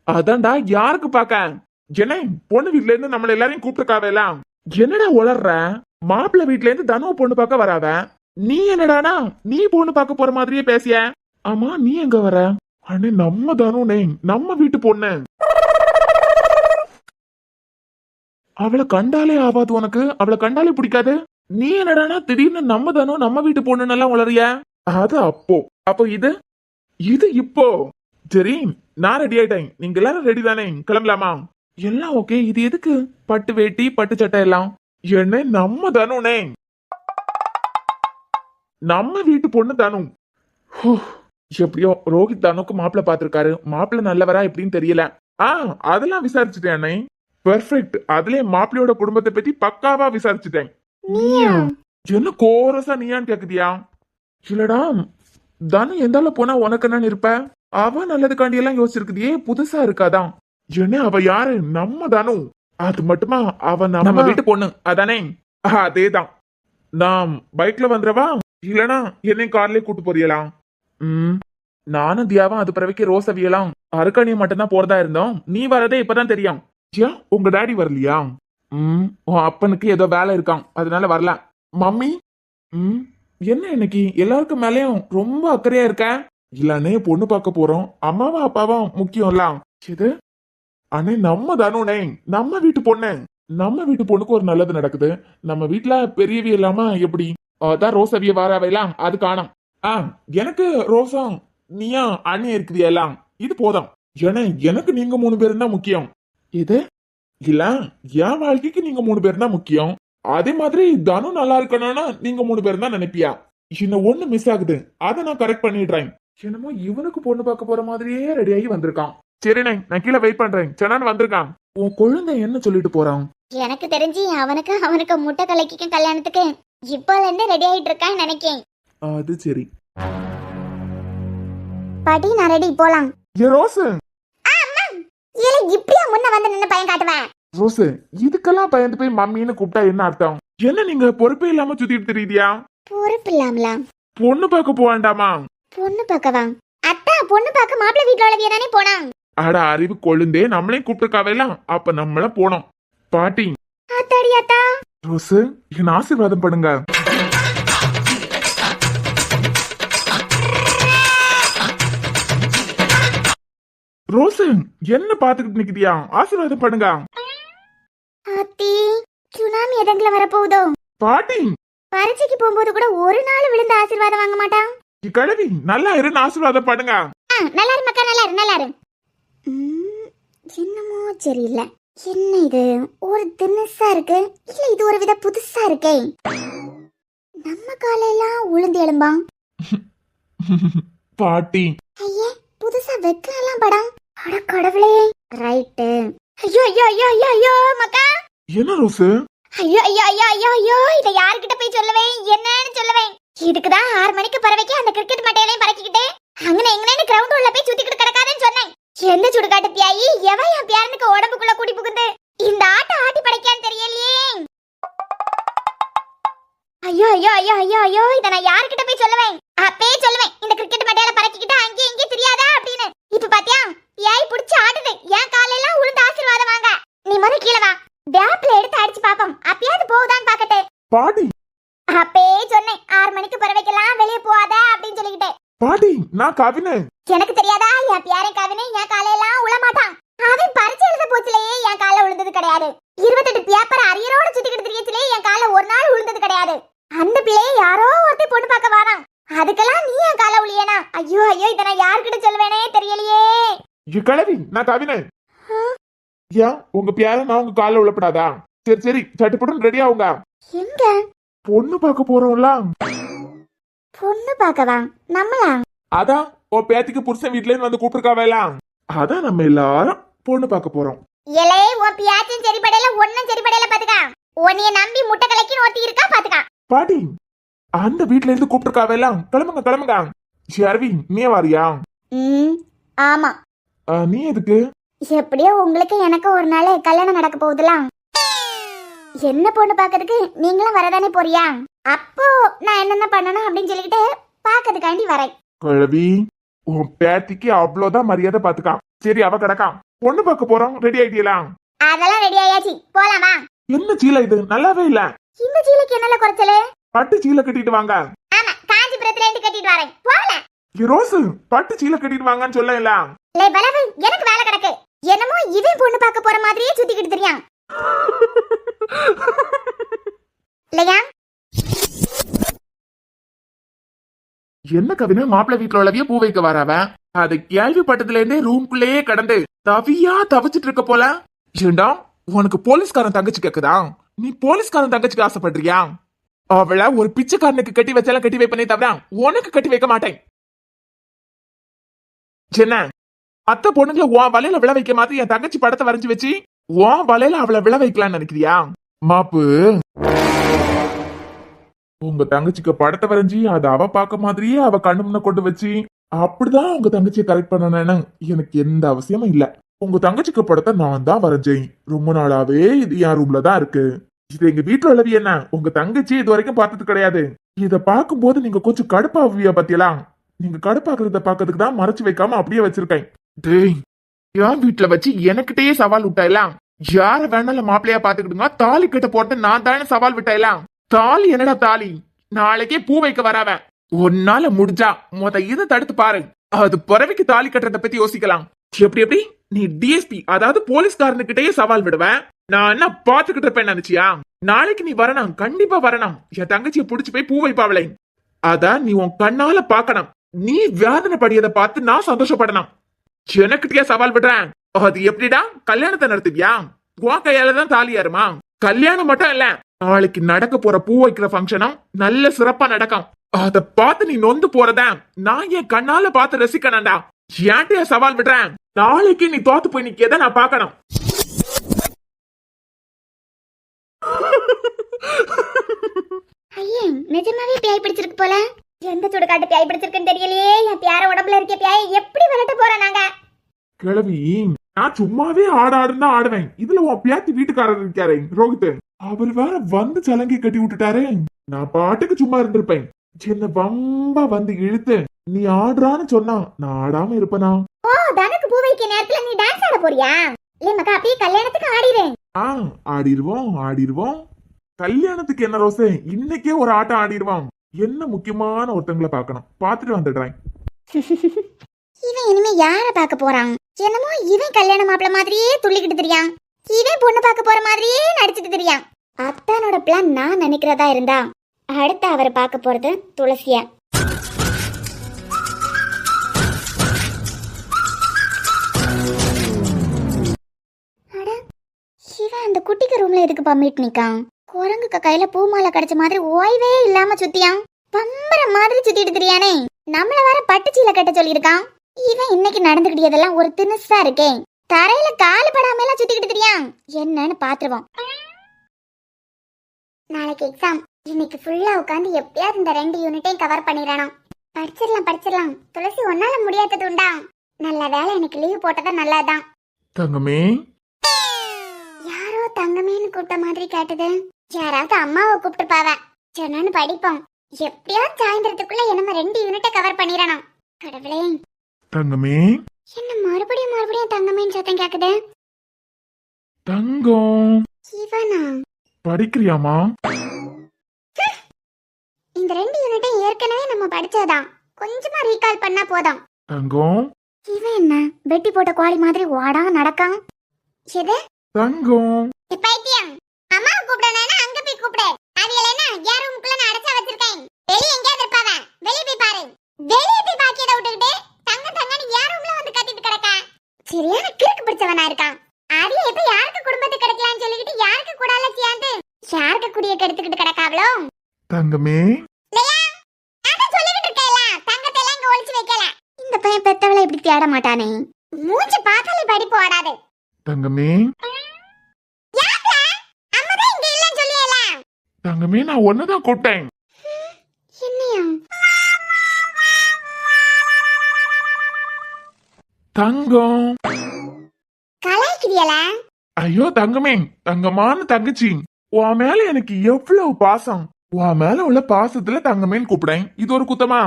அதான்டா, யாருக்கு பார்க்க? என்ன பொண்ணு வீட்ல இருந்து நம்மள எல்லாரையும் கூப்பிட்டுருக்காவலாம். என்னடா உளர்ற? மாப்பிள்ளை வீட்ல இருந்து தனுவ பொண்ணு பார்க்க வராவ. நீ என்னடானா நீ பொண்ணு பார்க்க போற மாதிரியே பேசிய. ஆமா, நீ எங்க வர? அண்ணே, நம்ம தனுனே, நம்ம வீட்டு பொண்ணு. அவளை கண்டாலே ஆகாது உனக்கு? அவளை கண்டாலே பிடிக்காது? நீ என்னடானா திடீர்னு நம்ம தனு நம்ம வீட்டு பொண்ணுன்னு எல்லாம் உளறிய. அது அப்போ இது இப்போ. சரி, நான் ரெடி ஆயிட்டேன். நீங்க எல்லாரும் ரெடி தானே? கிளம்பலாமா? எல்லாம் ஓகே. இது எதுக்கு பட்டு வேட்டி பட்டு சட்டை எல்லாம்? என்ன நம்ம தனுனே, நம்ம வீட்டு பொண்ணு தனு. எப்படியோ ரோஹித் தனுக்கு மாப்பிள்ள பாத்திருக்காரு. மாப்பிள்ள நல்லவரா எப்படின்னு தெரியல. அதெல்லாம் விசாரிச்சுட்டேன் அண்ணே. பெர்ஃபெக்ட். அதுலயே மாப்பிள்ளையோட குடும்பத்தை பத்தி பக்காவா விசாரிச்சுட்டேன். என்ன கோரஸா நீயான்னு கேக்குதியா? இல்லடா, தனு எந்தால போனா உனக்கு என்னன்னு இருப்ப? அவ நல்லதுக்காண்டி எல்லாம் யோசிச்சிருக்குதியே, புதுசா இருக்காதான். என்ன அவ யாரு? நம்ம தனு. அது மட்டுமா? அவ நம்ம வீட்டு பொண்ணு அதானே? அதேதான். நான் பைக்ல வந்துடவா, இல்லனா என்னையும் கார்லயே கூட்டு போறியலாம்? நானும் தியாவும் அது பிறவைக்கு ரோஸ் அவியலாம் அருக்காணியை மட்டும்தான் போறதா இருந்தோம். நீ வரதே இப்பதான் தெரியும். ஏன் உங்க டாடி வரலையா? உன் அப்பனுக்கு ஏதோ வேலை இருக்கான், அதனால வரல. மம்மி, என்ன இன்னைக்கு எல்லாருக்கும் மேலயும் ரொம்ப அக்கறையா இருக்க? இல்லனே பொண்ணு பார்க்க போறோம், அம்மாவா அப்பாவா முக்கியம்ல. இது அண்ணே நம்ம தானே, நம்ம வீட்டு பொண்ணு, நம்ம வீட்டு பொண்ணுக்கு ஒரு நல்லது நடக்குது. நம்ம வீட்டுல பெரியவி இல்லாம எப்படி? அதான் ரோசவிய வாராவையெல்லாம் அது காணும். எனக்கு ரோசம் நீயா அண்ணே இருக்குதியா எல்லாம், இது போதும். ஏன்னா எனக்கு நீங்க 3 பேரும் தான் முக்கியம். இது இல்ல, என் வாழ்க்கைக்கு நீங்க 3 பேரும் தான் முக்கியம். அதே மாதிரி தனு நல்லா இருக்கணும்னா நீங்க 3 பேரும் தான் நினைப்பியா? இன்னும் ஒண்ணு மிஸ் ஆகுது, அதை நான் கரெக்ட் பண்ணிடுறேன். என்னமோ இவனுக்கு பொண்ணு பார்க்க போற மாதிரியே ரெடி ஆகி வந்திருக்கான். சரிண்ணே, நான் கீழே வெயிட் பண்றேன். சென்னான்னு வந்திருக்கான். உன் குழந்தை என்ன சொல்லிட்டு போறான்? எனக்கு தெரிஞ்சு அவனுக்கு முட்டை கலக்கிக்கும் கல்யாணத்துக்கு இப்போல இருந்து ரெடி ஆயிட்டு இருக்கான்னு நினைக்கேன். அது சரி பாட்டி, நான் ரெடி, போலாம். ஏ ரோஸ், இல்ல இப்படியா முன்ன வந்து நின்னு பையன் காட்டுவேன்? ரோஸ், இதுக்கெல்லாம் பயந்து போய் மம்மின்னு கூப்பிட்டா என்ன அர்த்தம்? என்ன நீங்க பொறுப்பே இல்லாம சுத்திட்டு தெரியுதியா? பொறுப்பு இல்லாமலா? பொண்ணு பார்க்க போக வேண்டாமா? பொண்ணு பார்க்கவா? அத்தா, பொண்ணு பார்க்க மாப்பிள்ளை வீட்டுல உள்ளவிய தானே போனான். அட அறிவு கொழுந்தே, நம்மளையும் கூப்பிட்டுருக்காவெல்லாம், அப்ப நம்மள போனோம். பாட்டி, அத்தாடி அத்தா. ரோஸ், என்ன ஆசீர்வாதம் பண்ணுங்க. ரோஸ், என்ன பாத்துக்கிட்டு நிக்கிறியா? ஆசீர்வாதம் பண்ணுங்க. அத்தி, சுனாமி எதங்கல வரப்போகுதோ? பாட்டி, பரீட்சைக்கு போகும்போது கூட ஒரு நாள் விழுந்து ஆசீர்வாதம் வாங்க மாட்டான். கிழவி, நல்லா இருந்து ஆசீர்வாதம் பண்ணுங்க. நல்லா இரு மக்கா, நல்லா இரு, நல்லா இரு. என்னமோ சரியில்லை. என்ன இது, ஒரு தினசா இருக்கு, இல்ல இது ஒரு வித புதுசா இருக்கே. நம்ம காலையெல்லாம் உளுந்து எழும்பான். பாட்டி, ஐயே, புதுசா வெக்கலாம் படம். அட கடவுளே. ரைட்டு. ஐயோ ஐயோ ஐயோ ஐயோ ஐயோ மக்கா. என்ன ரோஸ்? ஐயோ ஐயோ ஐயோ ஐயோ ஐயோ, இத யார்கிட்ட போய் சொல்லுவேன், என்னன்னு சொல்லுவேன்? இதுக்குதான் 6 மணிக்கு பறவைக்கு அந்த கிரிக்கெட் மட்டையெல்லாம் பறக்கிக்கிட்டு அங்கன எங்கனே கிரவுண்ட் உள்ள போய் சுத்திக்கிட்டு கிடக்காதேன்னு சொன்னேன். எந்த சுடுகாட்டு பியாயி எவன் என் பியாரனுக்கு உடம்புக்குள்ள கூடி புகுந்து இந்த ஆட்டம் ஆட்டி படைக்கான்னு தெரியலையே. ஐயோ ஐயோ ஐயோ ஐயோ ஐயோ, இத நான் யார்கிட்ட போய் சொல்லுவேன்? அப்பே சொல்லுவேன், இந்த கிரிக்கெட் மட்டையில பறக்கிக்கிட்டு அங்கே இங்கே தெரியாதா அப்படின்னு. இப்ப பாத்தியா, பியாய் புடிச்சு ஆடுது, என் காலையெல்லாம் உளுந்து ஆசீர்வாதம் வாங்க. நீ முத கீழே வா, பேப்ல எடுத்து அடிச்சு பாப்போம், அப்பயாவது போகுதான்னு பாக்கட்டு. பாட்டி, அப்பே சொன்னேன், 6 மணிக்கு பறவைக்கெல்லாம் வெளியே போகாத அப்படின்னு சொல்லிக்கிட்டேன். பாட்டி, நான் கவினு. எனக்கு தெரியாதா, என் பியாரன் கவினை என் காலையெல்லாம் உளமாட்டான். அவன் பரிச்சை எழுத போச்சுலயே என் கால விழுந்தது கிடையாது. 28 பேப்பர் அரியரோட சுத்திக்கிட்டு தெரியச்சுலயே என் கால ஒரு நாள் விழுந்தது கிடையாது. அந்த பிள்ளைய யாரோ ஒருத்தி பொண்ணு பார்க்க வாரான், அதுக்கெல்லாம் நீ என் கால உளியனா? ஐயோ ஐயோ, இத நான் யார்கிட்ட சொல்லுவேனே தெரியலையே. கிழவி, நான் கவினு. ஏன் உங்க பியார நான் உங்க கால விழப்படாதா? சரி சரி, சட்டுப்பட்டு ரெடி ஆகுங்க. எங்க பொண்ணு பார்க்க போறோம்ல. பொண்ணு பார்க்கவா? நம்மளா? அதான் உன் பேத்திக்கு புருஷன் வீட்ல இருந்து வந்து கூப்பிட்டுருக்காவேலாம், அதான் நம்ம எல்லாரும் பொண்ணு பார்க்க போறோம். இலே, உன் பியாச்சும் சரிபடையில ஒன்னும் சரிபடையில பாத்துக்க. உன்னைய நம்பி முட்டை கலக்கி ஒருத்தி இருக்கா பாத்துக்க. பாட்டி, அந்த வீட்ல இருந்து கூப்பிட்டுருக்காவேலாம், கிளம்புங்க கிளம்புங்க. ஷர்வி, நீ வாரியா? ஆமா. நீ எதுக்கு? எப்படியோ உங்களுக்கு எனக்கு ஒரு நாள் கல்யாணம் நடக்க போகுதுலாம். என்ன பொண்ணு பாக்கிறதுக்கு நீங்களும் வரதானே போறியா? அப்போ நான் என்னென்ன பண்ணணும் அப்படின்னு சொல்லிக்கிட்டு பாக்கிறதுக்காண்டி வரேன். கிழவி, உன் பேத்திக்கு அவ்வளவுதான் மரியாதை பாத்துக்கா. சரி, அவ கிடக்கான், பொண்ணு பார்க்க போறோம். ரெடி ஆயிட்டீங்களா? அதெல்லாம் ரெடி ஆயாச்சு, போலாமா? என்ன சீலை இது, நல்லாவே இல்ல. இந்த சீலைக்கு என்னல குறைச்சல? பட்டு சீலை கட்டிட்டு வாங்க. ஆமா, காஞ்சிபுரத்துல இருந்து கட்டிட்டு வரேன், போகல. ரோஸ், பட்டு சீலை கட்டிட்டு வாங்கன்னு சொல்லல. லே பலவு, எனக்கு வேலை கிடக்கு. என்னமோ இவன் பொண்ணு பார்க்க போற மாதிரியே சுத்திக்கிட்டு தெரியான் இல்லையா? என்ன கவினு, மாப்பிள்ளை வீட்டுல உள்ளவிய பூ வைக்க வராவ, அது கேள்விப்பட்டதுல இருந்தே ரூம்குள்ளேயே கடந்து தவியா தவிச்சிட்டு இருக்க போல. ஏண்டா, உனக்கு போலீஸ்காரன் தங்கச்சி கேக்குதா? நீ போலீஸ்காரன் தங்கச்சிக்கு ஆசைப்படுறியா? அவளை ஒரு பிச்சைக்காரனுக்கு கட்டி வச்சாலும் கட்டி வைப்பனே தவிர உனக்கு கட்டி வைக்க மாட்டேன். என்ன, அத்தை பொண்ணுங்களை உன் வலையில விழ வைக்க மாதிரி என் தங்கச்சி படத்தை வரைஞ்சு வச்சு உன் வலையில அவளை விழ வைக்கலான்னு நினைக்கிறியா? மாப்பு, உங்க தங்கச்சிக்கு படத்தை வரைஞ்சி அதை அவ பார்க்க மாதிரியே அவ கண்ணு முன்ன கொண்டு வச்சு அப்படிதான் உங்க தங்கச்சியை கரெக்ட் பண்ணணும்னு எனக்கு எந்த அவசியமும் இல்ல. உங்க தங்கச்சிக்கு படத்தை நான் தான் வரைஞ்சேன். ரொம்ப நாளாவே இது என் ரூம்ல தான் இருக்கு. இது எங்க வீட்டுல உள்ளவி என்ன, உங்க தங்கச்சி இது வரைக்கும் பார்த்தது கிடையாது. இத பார்க்கும்போது நீங்க கொஞ்சம் கடுப்பாவியா பத்தியலாம். நீங்க கடுப்பாக்குறத பாக்கிறதுக்கு தான் மறைச்சு வைக்காம அப்படியே வச்சிருக்கேன். டேய், என் வீட்டுல வச்சு எனக்கிட்டயே சவால் விட்டாயலாம். யார வேணாலும் மாப்பிள்ளையா பாத்துக்கிடுங்க, தாலி கட்ட போறது நான் தானே சவால் விட்டேலாம். தாலி என்னடா தாலி, நாளைக்கே பூ வைக்க வராவன். உன்னால முடிஞ்சா இதை தடுத்து பாரு, அது பிறவிக்கு தாலி கட்டுறத பத்தி யோசிக்கலாம். எப்படி எப்படி நீ டிஎஸ்பி அதாவது போலீஸ்காரனுக்கிட்டயே சவால் விடுவேன், நான் என்ன பாத்துக்கிட்டு இருப்பேன் நினைச்சியா? நாளைக்கு நீ வரணும், கண்டிப்பா வரணும். என் தங்கச்சியை புடிச்சு போய் பூ வைப்பாவளை, அதான் நீ உன் கண்ணால பாக்கணும். நீ வேதனை படியதை பார்த்து நான் சந்தோஷப்படணும். எனக்கிட்டே சவால் விடுறேன், அது எப்படிடா? கல்யாணத்தை நடத்துவியா? உன் கையால தான் தாலி ஏறுமா? கல்யாணம் மட்டும் இல்ல, நாளைக்கு நடக்க போற பூ வைக்கிற ஃபங்க்ஷனும் நல்ல சிறப்பா நடக்கும். அத பார்த்து நீ நொந்து போறத நான் என் கண்ணால பார்த்து ரசிக்கணும்டா. ஏன்டே சவால் விடுறேன்? நாளைக்கு நீ தோத்து போய் நிக்கத நான் பாக்கணும். ஐயே, நிஜமாவே பியாய் பிடிச்சிருக்கு போல. எந்த சுடுகாட்டு பியாய் பிடிச்சிருக்குன்னு தெரியலையே. என் பியார உடம்புல இருக்க பியாய் எப்படி விரட்ட போறோம் நாங்க? கிழவி, நான் சும்மாவே ஆடாடுன்னு தான் ஆடுவேன். இதுல உன் பியாத்தி வீட்டுக்காரர் இருக்காரு ரோஹித், அவர் வேற வந்து சலங்கை கட்டி விட்டுட்டாரு. நான் பாட்டுக்கு சும்மா இருந்திருப்பேன். சின்ன வம்பா வந்து இழுத்து நீ ஆடுறான்னு சொன்னா நான் ஆடாம இருப்பனா? ஓ, தனக்கு பூ வைக்க நேரத்துல நீ டான்ஸ் ஆட போறியா? இல்ல மக்கா, அப்படியே கல்யாணத்துக்கு ஆடிறேன். ஆடிடுவோம். கல்யாணத்துக்கு என்ன ரோசே, இன்னைக்கே ஒரு ஆட்டம் ஆடிடுவோம். என்ன முக்கியமான ஒருத்தங்களை பார்க்கணும், பாத்துட்டு வந்துடுறேன். இவன் இனிமே யார பாக்க போறான்? என்னமோ இவன் கல்யாண மாப்பிள்ள மாதிரியே துள்ளிக்கிட்டு தெரியான், இவன் பொண்ணு பார்க்க போற மாதிரியே நடிச்சிட்டு தெரியான். அத்தானோட பிளான் நான் நினைக்கிறதா இருந்தா அடுத்து அவரை பார்க்க போறது துளசியா. இவன் அந்த குட்டிக்கு ரூம்ல எதுக்கு பம்மிட்டு நிக்கான்? குரங்குக்கு கையில பூமாலை கிடைச்ச மாதிரி ஓய்வே இல்லாம சுத்தியான், பம்பர மாதிரி சுத்திட்டு தெரியானே. நம்மள வேற பட்டுச்சீல கட்ட சொல்லியிருக்கான். இவன் இன்னைக்கு நடந்துக்கிட்டதெல்லாம் ஒரு தினுசா இருக்கே. தரையில காலு படாம எல்லாம் சுத்திக்கிட்டு தெரியான். என்னன்னு பாத்துருவோம். நாளைக்கு எக்ஸாம். இன்னைக்கு ஃபுல்லா உட்காந்து எப்படியாவது இந்த 2 யூனிட்டையும் கவர் பண்ணிடணும். படிச்சிடலாம். துளசி ஒன்னால முடியாதது உண்டா? நல்ல வேலை எனக்கு லீவ் போட்டதா நல்லதான். தங்கமே, யாரோ தங்கமேன்னு கூப்பிட்ட மாதிரி கேட்டது. யாராவது அம்மாவை கூப்பிட்டுருப்பாவ. சொன்னான்னு படிப்போம். எப்படியாவது சாயந்தரத்துக்குள்ள நம்ம 2 யூனிட்டை கவர் பண்ணிடணும். கடவுளே, தங்கமே, என்ன மறுபடியும் தங்கமேன்னு சத்தம் கேக்குது? தங்கம் இவனா? படிக்கிறியாமா? இந்த 2 யூனிட்டை ஏற்கனவே நம்ம படிச்சதான், கொஞ்சமா ரீகால் பண்ணா போதும். தங்கம், இவன் என்ன வெட்டி போட்ட கோழி மாதிரி ஓடா நடக்கான்? எது தங்கம், பைத்தியம்? அம்மா கூப்பிடறானா அங்க போய் கூப்பிடு. அது இல்லனா யார் ரூமுக்குள்ள நான் அடைச்சா வச்சிருக்கேன். வெளிய எங்கயாவது இருப்பாவ, வெளிய போய் பாரு. வெளிய போய் பாக்கியத விட்டுக்கிட்டு தங்கன்னு யார் ரூம்ல வந்து கத்திட்டு கிடக்கா? சரியான கிறுக்கு பிடிச்சவனா இருக்கான். அது எப்ப யாருக்கு குடும்பத்துக்கு கிடைக்கலாம்னு சொல்லிக்கிட்டு யாருக்கு கூடால சேர்ந்து யாருக்கு குடிய கெடுத்துக்கிட்டு கிடக்காவளோ? தங்கமே, அத சொல்லிக்கிட்டு இருக்கேல, தங்கத்தை எல்லாம் இங்க ஒளிச்சு வைக்கல. இந்த பையன் பெத்தவளை இப்படி தேட மாட்டானே. மூஞ்சி பார்த்தாலே படிப்பு ஓடாது. தங்கமே, யாக்ல அம்மா தான் இங்க இல்லன்னு சொல்லியல. தங்கமே, நான் ஒன்னதான் கூப்பிட்டேன். என்னையா? தங்கம், கலாய்க்கிறியல? ஐயோ தங்கமே, தங்கமான தங்கச்சி, உன் மேல எனக்கு எவ்வளவு பாசம். உன் மேல உள்ள பாசத்துல தங்கமேன்னு கூப்பிடேன். இது ஒரு குத்தமா?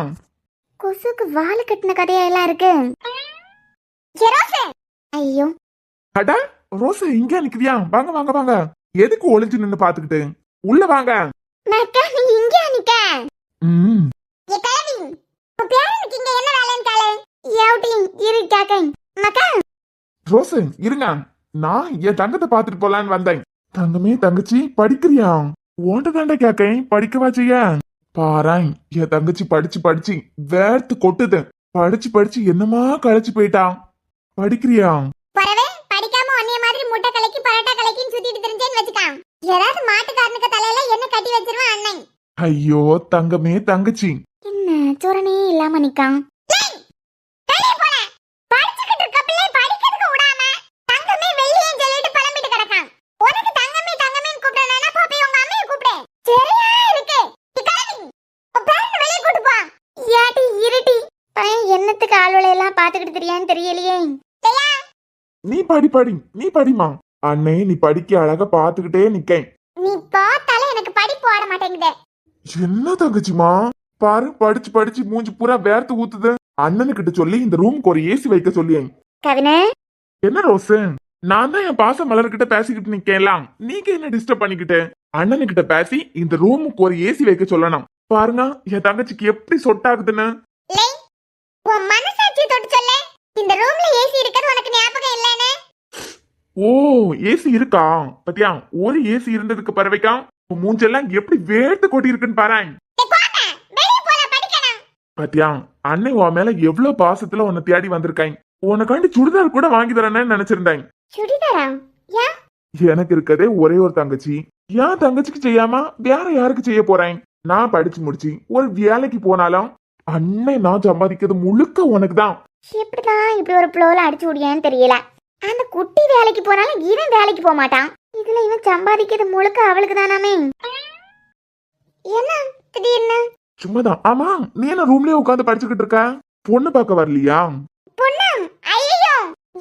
கொசுக்கு வாழ கட்டின கதையா எல்லாம் இருக்கு. ஐயோ, அட ரோசா, இங்க நிக்கிறியா? வாங்க வாங்க வாங்க. எதுக்கு ஒளிஞ்சு நின்னு பாத்துக்கிட்டு? உள்ள வாங்க. மக்கா, நீ இங்க நிக்க. ம், ஏ கலவி, உன் பேரனுக்கு இங்க என்ன வேலைன்னு கேளு. ஏவுட்டி இரு கேக்கேன். மக்கா, ரோசா இருங்க, நான் என் தங்கத்தை பாத்துட்டு போலான்னு வந்தேன். தங்கமே, தங்கச்சி படிக்கிறியா? ஓண்ட தாண்டா கேக்கேன், படிக்கவா செய்ய? பாராய், என் தங்கச்சி படிச்சு படிச்சு வேர்த்து கொட்டுது. படிச்சு என்னமா களைச்சு போயிட்டான். படிக்கிறியா? பரவே படிக்காம ஒன்னிய மாதிரி முட்டை கலக்கி பரோட்டா கலக்கின்னு சுத்திட்டு தெரிஞ்சேன்னு வச்சுக்கான். ஏதாவது மாட்டுக்காரனுக்கு தலையில என்ன கட்டி வச்சிருவான் அண்ணன். ஐயோ தங்கமே, தங்கச்சி என்ன சோரனே இல்லாம நிக்கான். படிச்சுக்கிட்டு இருக்க பிள்ளை படிக்கிறதுக்கு விடாம தங்கமே வெளியே சொல்லிட்டு பழம்பிட்டு கிடக்கான். உனக்கு தங்கமே தங்கமேன்னு கூப்பிடறானா போய் உங்க அம்மையை கூப்பிடு. சரியா இருக்கு. இக்கலவி, உன் பேரனை வெளியே கூட்டு போ. யாட்டி இருட்டி. பையன் என்னத்துக்கு ஆளுகளை எல்லாம் பாத்துக்கிட்டு தெரியான்னு தெரியலையே. நீ நீ படிமா. அண்ணே, நீ படிக்க அழகா பாத்துக்கிட்டே நிக்கேன். நீ பார்த்தாலே எனக்கு படிப்பு வர மாட்டேங்குது. என்ன தங்கச்சிமா, பாரு படிச்சு மூஞ்சி பூரா வேர்த்து ஊத்துது. அண்ணனுக்கிட்ட சொல்லி இந்த ரூமுக்கு ஒரு ஏசி வைக்க சொல்லியேன். கவினே, என்ன ரோஸ், நான் தான் என் பாச மலர்கிட்ட பேசிக்கிட்டு நிக்கலாம், நீங்க என்ன டிஸ்டர்ப் பண்ணிக்கிட்டு? அண்ணனுக்கிட்ட பேசி இந்த ரூமுக்கு ஒரு ஏசி வைக்க சொல்லணும். பாருங்க என் தங்கச்சிக்கு எப்படி சொட்டாகுதுன்னு. லே, உன் மனசாட்சி தொட்டு சொல்லு, இந்த ரூம்ல ஏசி இருக்கிறது உனக்கு ஞாபகம் இல்லைன்னு. ஓ, ஏசி இருக்கா? பத்தியா, ஒரு ஏசி இருந்ததுக்கு பறவைக்கா மூஞ்செல்லாம் எப்படி வேர்த்து கொட்டி இருக்குன்னு பாரு. வெளிய போலாம், படிக்கணும். பத்தியா, அண்ணன் உன் மேல எவ்வளவு பாசத்துல உன்னை தேடி வந்திருக்காங்க. உனக்காண்டி சுடிதார் கூட வாங்கி தரேன்னு நினைச்சிருந்தேன். சுடிதாரா? யா, எனக்கு இருக்கதே ஒரே ஒரு தங்கச்சி. என் தங்கச்சிக்கு செய்யாம வேற யாருக்கு செய்ய போறேன்? நான் படிச்சு முடிச்சு ஒரு வேலைக்கு போனாலும் அண்ணன் நான் சம்பாதிக்கிறது முழுக்க உனக்கு தான். எப்படிதான் இப்படி ஒரு ப்ளோல அடிச்சு விடியான்னு தெரியல. அந்த குட்டி வேலைக்கு போனாலும் இவன் வேலைக்கு போக மாட்டான். இதுல இவன் சம்பாதிக்கிறது முழுக்க அவளுக்கு தானாமே. என்ன திடீர்னு? சும்மாதான். ஆமா, நீ என்ன ரூம்லயே உட்காந்து படிச்சுக்கிட்டு இருக்க? பொண்ணு பார்க்க வரலையா? பொண்ணு? ஐயோ,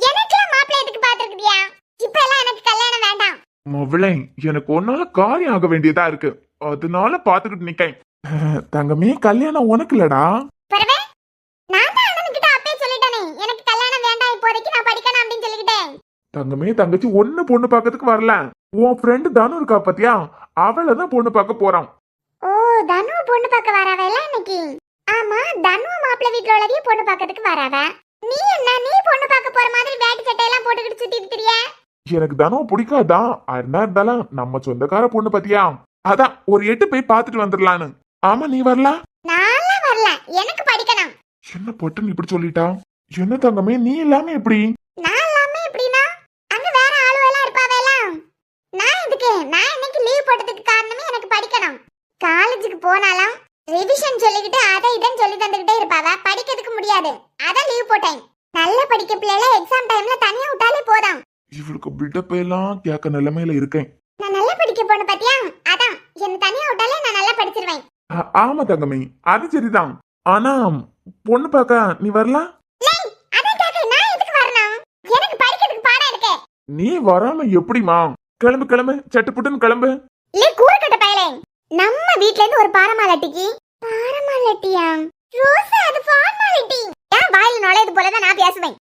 எனக்குலாம் மாப்பிள்ளை எதுக்கு பாத்துக்கிட்டியா? இப்ப எல்லாம் எனக்கு கல்யாணம் வேண்டாம். மவளே, எனக்கு ஒன்னால காரியம் ஆக வேண்டியதா இருக்கு, அதனால பாத்துக்கிட்டு நிக்கேன். தங்கமே, கல்யாணம் உனக்கு இல்லடா. பரவே, நான் தான் அண்ணன்கிட்ட அப்பே சொல்லிட்டேனே, எனக்கு கல்யாணம் வேண்டாம், இப்போதைக்கு நான் படிக்கணும் அப்படின்னு சொல்லிக்கிட்டேன். தங்கமே, தங்கச்சி ஒண்ணு பொண்ணு பார்க்கறதுக்கு வரல. உன் ஃப்ரெண்டு தனு இருக்கா பாத்தியா, அவளதான் பொண்ணு பார்க்க போறான். ஓ, தனு பொண்ணு பார்க்க வராவல இன்னைக்கு? ஆமா, தனு மாப்பிள்ளை வீட்ல உள்ளதையே பொண்ணு பார்க்கறதுக்கு வராவ. நீ என்ன, நீ பொண்ணு பார்க்க போற மாதிரி வேட்டி சட்டை எல்லாம் போட்டுக்கிட்டு சுத்திட்டு திரியா? எனக்கு தனம் பிடிக்காதான், என்ன இருந்தாலும் நம்ம சொந்தக்கார பொண்ணு பாத்தியா, அதான் ஒரு எட்டு போய் பாத்துட்டு வந்துடலான்னு. ஆமா, நீ வரல? நான்லாம் வரல, எனக்கு படிக்கணும். என்ன பொட்டுன்னு இப்படி சொல்லிட்டா? என்ன தங்கமே, நீ எல்லாமே எப்படி? நான் எல்லாமே எப்படின்னா, அங்க வேற ஆளுவெல்லாம் இருப்பாவெல்லாம். நான் இதுக்கு, நான் இன்னைக்கு லீவ் போட்டதுக்கு காரணமே எனக்கு படிக்கணும். காலேஜுக்கு போனாலும் ரிவிஷன் சொல்லிக்கிட்டு அதை இதன்னு சொல்லி தந்துகிட்டே இருப்பாவ, படிக்கிறதுக்கு முடியாது, அதான் லீவ் போட்டேன். நல்ல படிக்க பிள்ளைல எக்ஸாம் டைம்ல தனியா விட்டாலே போதும். இவளுக்கு பில்டப் எல்லாம் கேட்க நிலைமையில இருக்கேன். நான் நல்லா படிக்க போன பாத்தியா, அதான் என்ன தனியா விட்டாலே நான் நல்லா படிச்சிருவேன். ஆமா தங்கமே, அது சரிதான். ஆனா பொண்ணு பார்க்க நீ வரல? அதான் கேக்க, நான் எதுக்கு வரணும்? எனக்கு படிக்கிறதுக்கு பாடம் இருக்கு. நீ வராம எப்படிமா? கிளம்பு கிளம்பு, சட்டுப்புட்டுன்னு கிளம்பு. இல்ல கூறுகட்ட பயலே, நம்ம வீட்ல இருந்து ஒரு பாரமாலட்டிக்கு. பாரமாலட்டியா? ரோசா, அது ஃபார்மாலிட்டி. ஏன் வாயில நுழையுது போலதான் நான் பேசுவேன்.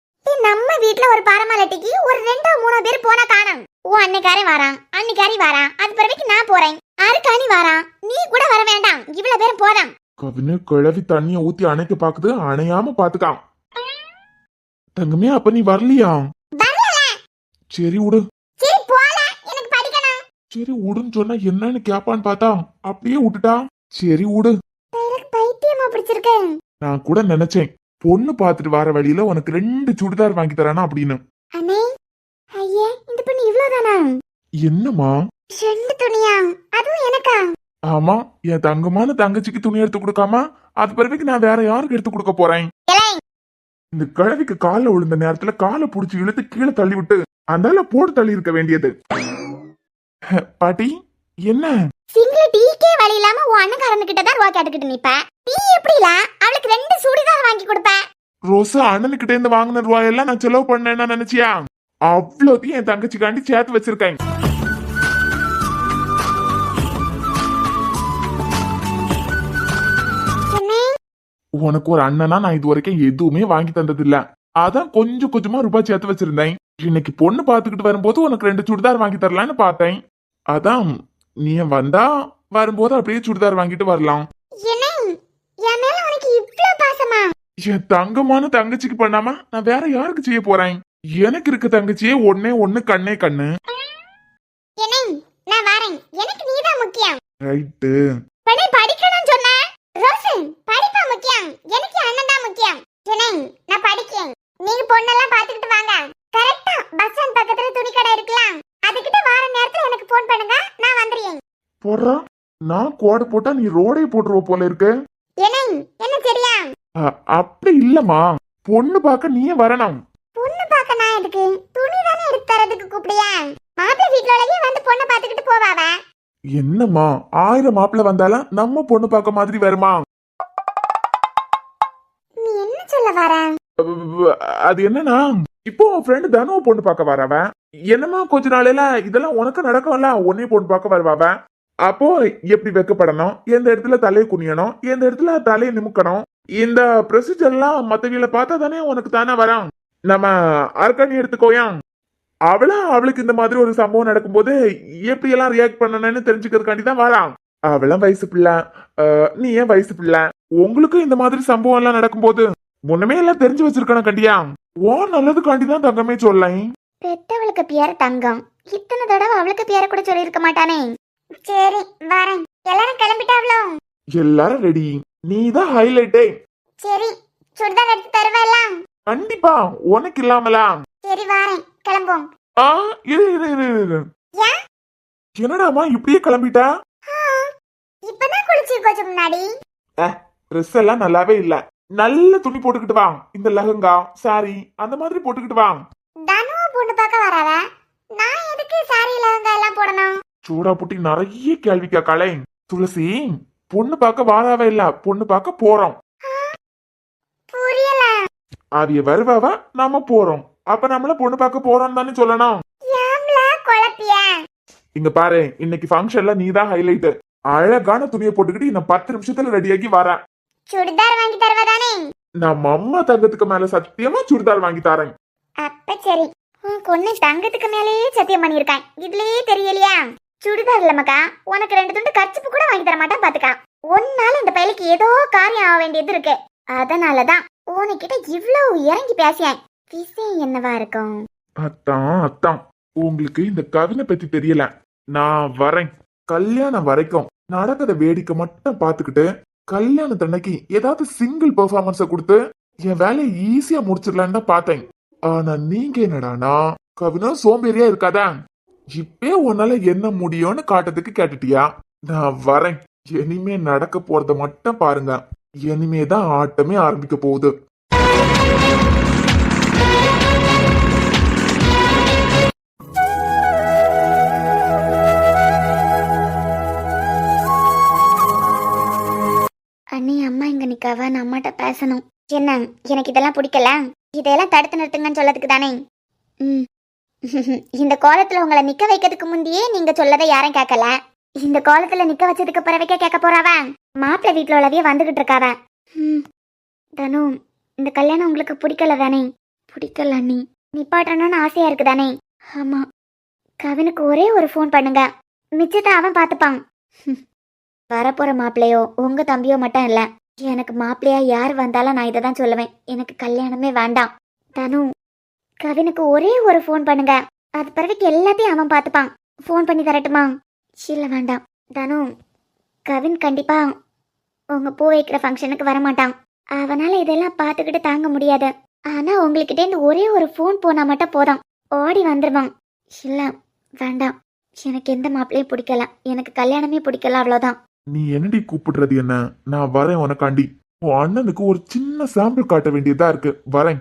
நம்ம வீட்ல ஒரு பாரமாலட்டிக்கு ஒரு 2-3 பேர் போனா காணோம். ஓ, அன்னைக்காரே வாரான், அன்னைக்காரி வாரான், அது பிறகு நான் போறேன். அருக்காணி வாரான், நீ கூட வர வேண்டாம், இவ்வளவு பேர் போதும். கவினு கிளவி தண்ணிய ஊத்தி அணைக்க பாக்குது, அணையாம பாத்துக்கான். தங்கமே, அப்ப நீ வரலையா? வரல. சரி விடு. சரி போல, எனக்கு படிக்கணும். சரி விடுன்னு சொன்னா என்னன்னு கேப்பான்னு பார்த்தா அப்படியே விட்டுட்டா. சரி விடு. எனக்கு பைத்தியமா பிடிச்சிருக்கு. நான் கூட நினைச்சேன் பொண்ணு பாத்துட்டு வர வழியில உனக்கு 2 சுடிதார் வாங்கி தரானா அப்படின்னு. அண்ணே, ஐயே, இந்த பொண்ணு இவ்வளவுதானா? என்னம்மா? 2 துணியா? அதுவும் எனக்கா? ஆமா, என் தங்கமான தங்கச்சிக்கு துணி எடுத்து கொடுக்காம அது பிறகு நான் வேற யாருக்கு எடுத்து கொடுக்க போறேன்? இந்த கிழவிக்கு கால விழுந்த நேரத்துல காலை புடிச்சு இழுத்து கீழே தள்ளி விட்டு அந்தால போட்டு தள்ளி இருக்க வேண்டியது. பாட்டி, என்ன சிங்கிள் டீக்கே வழி இல்லாம உன் அண்ணன் கிட்ட தான் ரூபா கேட்டுக்கிட்டு நிப்ப. நீ எப்படில அவளுக்கு 2 சுடிதார் வாங்கி கொடுப்ப? ரோசா, அண்ணனுக்கிட்ட இருந்து வாங்கின ரூபாயெல்லாம் நான் செலவு பண்ணேன்னா நினைச்சியா? அவ்வளோத்தையும் என் தங்கச்சிக்காண்டி சேர்த்து வச்சிருக்கேன். உனக்கு ஒரு அண்ணனா நான் இது வரைக்கும் எதுவுமே வாங்கி தந்தது இல்ல, அதான் கொஞ்சம் கொஞ்சமா ரூபாய் சேர்த்து வச்சிருந்தேன். இன்னைக்கு பொண்ணு பாத்துக்கிட்டு வரும்போது உனக்கு 2 சுடிதார் வாங்கி தரலான்னு பார்த்தேன். அதான் நீ வந்தா வரும்போது அப்படியே சுடிதார் வாங்கிட்டு வரலாம். என் தங்கமான தங்கச்சிக்கு பண்ணாம நான் வேற யாருக்கு செய்ய போறேன்? எனக்கு இருக்க தங்கச்சியே ஒன்னே ஒண்ணு, கண்ணே கண்ணு. நான் வரேன், எனக்கு நீதான் முக்கியம். ரைட்டு. படிக்கணும் சொன்ன ரோசன், படிப்பா முக்கியம், எனக்கு அண்ணன் தான் முக்கியம். நான் படிக்கேன், நீங்க பொண்ணெல்லாம் பாத்துக்கிட்டு வாங்க. கரெக்டா பஸ் ஸ்டாண்ட் பக்கத்துல துணி கடை இருக்கலாம், அதுகிட்ட வார நேரத்துல எனக்கு போன் பண்ணுங்க, நான் வந்துறேன். போடுறா, நான் கோடு போட்டா நீ ரோடே போட்டுருவ போல இருக்கு. என்ன சரியா? அப்படி இல்லம்மா, பொண்ணு பார்க்க நீயே வரணும். பொண்ணு பார்க்க நான் எதுக்கு? துணி தானே எடுத்து தரதுக்கு கூப்பிடியா? மாப்பிள்ளை வீட்லயே வந்து பொண்ணை பாத்துக்கிட்டு போவாவ. என்னம்மா, 1000 மாப்பிள்ளை வந்தாலும் நம்ம பொண்ணு பார்க்க மாதிரி வருமா? நீ என்ன சொல்ல வர? அது என்னன்னா, இப்போ உன் ஃப்ரெண்டு தனுவ பொண்ணு பார்க்க வரவ. என்னமா கொஞ்ச நாளையில இதெல்லாம் உனக்கு நடக்கும்ல, உன்னைய பொண்ணு பார்க்க வருவாவ. அப்போ எப்படி வெக்கப்படணும், எந்த இடத்துல தலையை குனியணும், எந்த இடத்துல தலையை நிமுக்கணும், இந்த ப்ரொசீஜர் எல்லாம் மத்தவங்கள பார்த்தா தானே உனக்கு தானே வரும். நம்ம அர்க்கணி எடுத்துக்கோயா, அவளுக்கு இந்த மாதிரி ஒரு சம்பவம் நடக்கும்போது எப்படி எல்லாம் ரியாக்ட் பண்ணணும்னு தெரிஞ்சுக்கிறதுக்காண்டி தான் வரான். அவளும் வயசு பிள்ளை, நீ ஏன் வயசு பிள்ளை, உங்களுக்கும் இந்த மாதிரி சம்பவம் எல்லாம் நடக்கும்போது முன்னமே எல்லாம் தெரிஞ்சு வச்சிருக்கணும் கண்டியா. ஓ நல்லதுக்காண்டி தான் தங்கமே சொல்லேன். பெத்தவளுக்கு பேர தங்கம், இத்தனை தடவை அவளுக்கு பேர கூட சொல்லியிருக்க மாட்டானே. சரி வரேன். எல்லாரும் கிளம்பிட்டாவளோ? எல்லாரும் ரெடி, நீ தான் ஹைலைட்டே. சரி சுடிதார் எடுத்து தருவலாம்? கண்டிப்பா, உனக்கு இல்லாமலா? சரி வரேன், கிளம்புவோம். ஆ இரு. ஏன் என்னடாமா இப்படியே கிளம்பிட்டா? இப்பதான் குளிச்சு கொஞ்சம் முன்னாடி. ட்ரெஸ் எல்லாம் நல்லாவே இல்ல. நல்ல துணி போட்டுக்கிட்டு வா, இந்த லெஹங்கா சாரி அந்த மாதிரி போட்டுக்கிட்டு வா. தனுவ பொண்ணு பார்க்க வராவ, நான் எதுக்கு சாரி லெஹங்கா எல்லாம் போடணும்? சூடா புட்டி நிறைய கேள்வி கேட்காளே. துளசி, பொண்ணு பார்க்க வாராவே இல்ல, பொண்ணு பார்க்க போறோம். புரியல. அவிய வருவாவா, நாம போறோம். அப்ப நம்மள பொண்ணு பார்க்க போறோம் தானே சொல்லணும். ஏம்ல குழப்பிய? இங்க பாரு, இன்னைக்கு ஃபங்க்ஷன்ல நீ தான் ஹைலைட். அழகான துணியை போட்டுக்கிட்டு இன்னும் 10 நிமிஷத்துல ரெடியாகி வர. சுடிதார் வாங்கி தருவதானே? நம்ம அம்மா தங்கத்துக்கு மேல சத்தியமா சுடிதார் வாங்கி தரேன். அப்ப சரி. உன் பொண்ணு தங்கத்துக்கு மேலேயே சத்தியம் பண்ணிருக்கான், இதுலயே தெரியலையா? சுடிதார் இல்லமக்கா, உனக்கு 2 துண்டு கர்ச்சிப்பு கூட வாங்கி தர மாட்டான் பாத்துக்கா. ஒன்னால இந்த பையலுக்கு ஏதோ காரியம் ஆக வேண்டியது இருக்கு. அதனாலதான் உனக்கிட்ட இவ்வளவு இறங்கி பேசியேன். விஷயம் என்னவா இருக்கும்? அத்தான் உங்களுக்கு இந்த கவினை பத்தி தெரியல. நான் வரேன். கல்யாணம் வரைக்கும் நடக்கிறத வேடிக்கை மட்டும் பாத்துக்கிட்டு கல்யாணத்தன்னைக்கு ஏதாவது சிங்கிள் பெர்ஃபார்மன்ஸ கொடுத்து என் வேலையை ஈஸியா முடிச்சிடலான்னு தான் பார்த்தேன். ஆனா நீங்க என்னடானா, கவினா சோம்பேறியா இருக்காதா, இப்பே உன்னால என்ன முடியும்னு காட்டுறதுக்கு கேட்டுட்டியா? நான் வரேன். இனிமே நடக்க போறத மட்டும் பாருங்க. இனிமேதான் ஆட்டமே ஆரம்பிக்க போகுது. அண்ணி அம்மா இங்க நிக்காவ, நான் அம்மாட்ட பேசணும். என்ன, எனக்கு இதெல்லாம் பிடிக்கல, இதையெல்லாம் தடுத்து நிறுத்துங்கன்னு சொல்லதுக்கு தானே. இந்த கோலத்துல உங்களை நிக்க வைக்கிறதுக்கு முந்தையே நீங்க சொல்லதை யாரும் கேட்கல. இந்த கோலத்துல நிக்க வச்சதுக்கு பிறவைக்க கேட்க போறாவ? மாப்பிள்ளை வீட்டுல உள்ளவையே வந்துகிட்டு இருக்காவ. தனு, இந்த கல்யாணம் உங்களுக்கு பிடிக்கல தானே? பிடிக்கல அண்ணி. நிப்பாட்டணும்னு ஆசையா இருக்கு தானே? ஆமா. கவினுக்கு ஒரே ஒரு ஃபோன் பண்ணுங்க, மிச்சத்தை அவன் பார்த்துப்பான். வரப்போற மாப்பிள்ளையோ உங்க தம்பியோ மட்டும் இல்ல, எனக்கு மாப்பிள்ளையா யார் வந்தாலும் நான் இதை தான் சொல்லுவேன். எனக்கு கல்யாணமே வேண்டாம். தனு, கவினுக்கு ஒரே ஒரு ஃபோன் பண்ணுங்க, அது பிறகு எல்லாத்தையும் அவன் பார்த்துப்பான். ஃபோன் பண்ணி தரட்டுமா? இல்ல வேண்டாம். தனு, கவின் கண்டிப்பா உங்க பூ வைக்கிற ஃபங்க்ஷனுக்கு வரமாட்டான். அவனால இதெல்லாம் பார்த்துக்கிட்டு தாங்க முடியாது. ஆனா உங்ககிட்டேருந்து ஒரே ஒரு ஃபோன் போனா மட்டும் போதும், ஓடி வந்துருவான். இல்ல வேண்டாம், எனக்கு எந்த மாப்பிள்ளையும் பிடிக்கல, எனக்கு கல்யாணமே பிடிக்கல, அவ்வளோதான். நீ என்னடி கூப்பிடுறது என்ன? நான் வரேன் உனக்காண்டி. உன் அண்ணனுக்கு ஒரு சின்ன சாம்பிள் காட்ட வேண்டியதா இருக்கு. வரேன்.